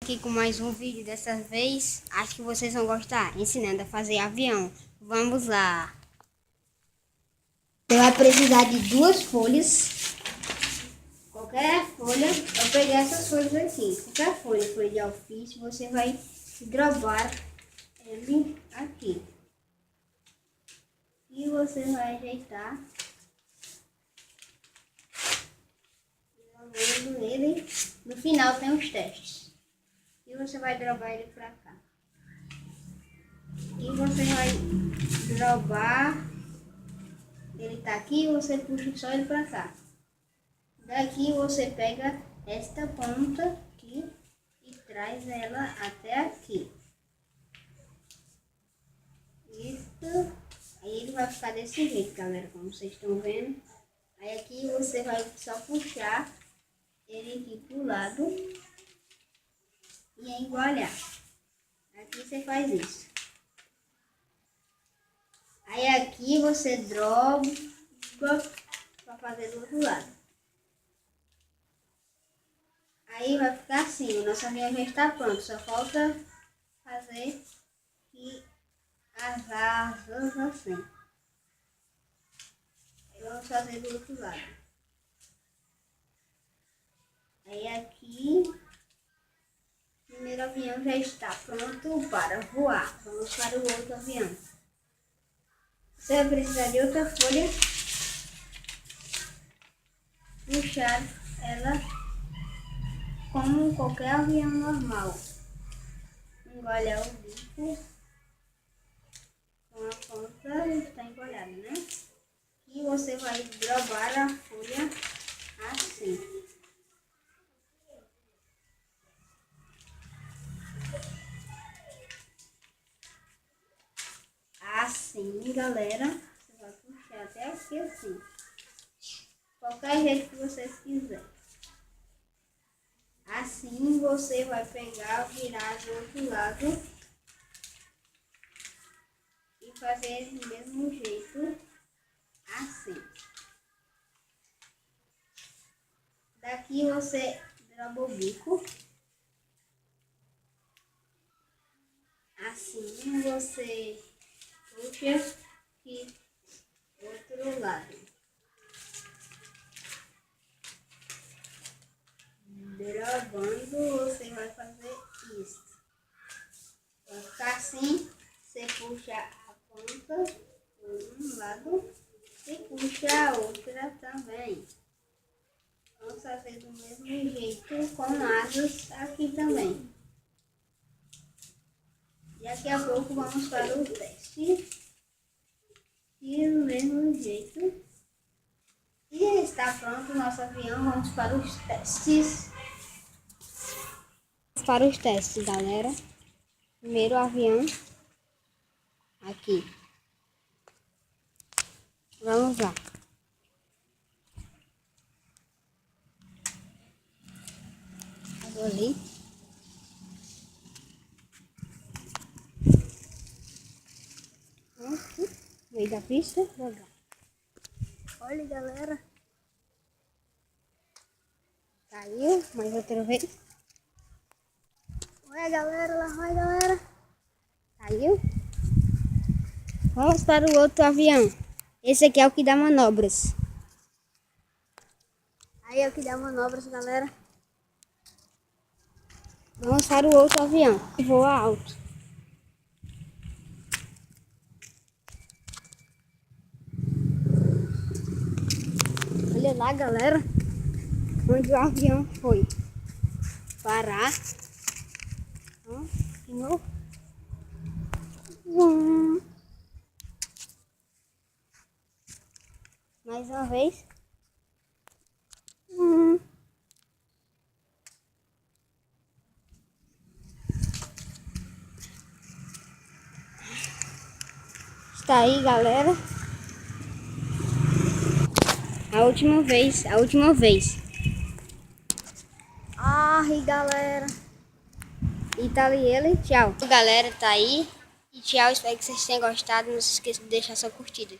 Aqui com mais um vídeo. Dessa vez acho que vocês vão gostar, ensinando a fazer avião. Vamos lá. Você vai precisar de 2 folhas, qualquer folha. Eu peguei essas folhas aqui, qualquer folha de ofício. Você vai drobar ele aqui e você vai ajeitar ele. No final tem os testes. E você vai drobar ele pra cá. E você vai drobar. Ele tá aqui, você puxa só ele pra cá. Daqui você pega esta ponta aqui e traz ela até aqui. Isso. Aí ele vai ficar desse jeito, galera, como vocês estão vendo. Aí aqui você vai só puxar ele aqui pro lado e engualhar. Aqui você faz isso. Aí aqui você droga para fazer do outro lado. Aí vai ficar assim, o nosso avião já está pronto. Só falta fazer aqui as asas assim. Aí vamos fazer do outro lado. Aí aqui o primeiro avião já está pronto para voar. Vamos para o outro avião. Você vai precisar de outra folha. Puxar ela como qualquer avião normal. Engolir o bico com a ponta, está encolhada, né? E você vai drobar a folha assim. Assim, galera, você vai puxar até aqui assim. Qualquer jeito que você quiser. Assim você vai pegar, virar do outro lado e fazer do mesmo jeito, assim. Daqui você droba o bico. Assim você puxa e outro lado. Drobando, você vai fazer isso. Vai ficar assim. Você puxa a ponta por um lado e puxa a outra também. Vamos fazer do mesmo jeito com asas aqui também. Daqui a pouco vamos para o teste. E do mesmo jeito. E está pronto o nosso avião. Vamos para os testes. Para os testes, galera. Primeiro avião. Aqui. Vamos lá. Vou ali. Aqui. Meio da pista. Legal. Olha, galera. Caiu. Mais outra vez. Olha, galera. Lá vai, galera. Caiu. Vamos para o outro avião. Esse aqui é o que dá manobras. Aí é o que dá manobras, galera. Vamos para o outro avião. Voa alto. Olha lá, galera. Onde o avião foi parar. De novo. Mais uma vez. Está aí, galera. A última vez. Ai, galera. E tá ali ele. Tchau. Galera, tá aí. E tchau. Espero que vocês tenham gostado. Não se esqueça de deixar sua curtida.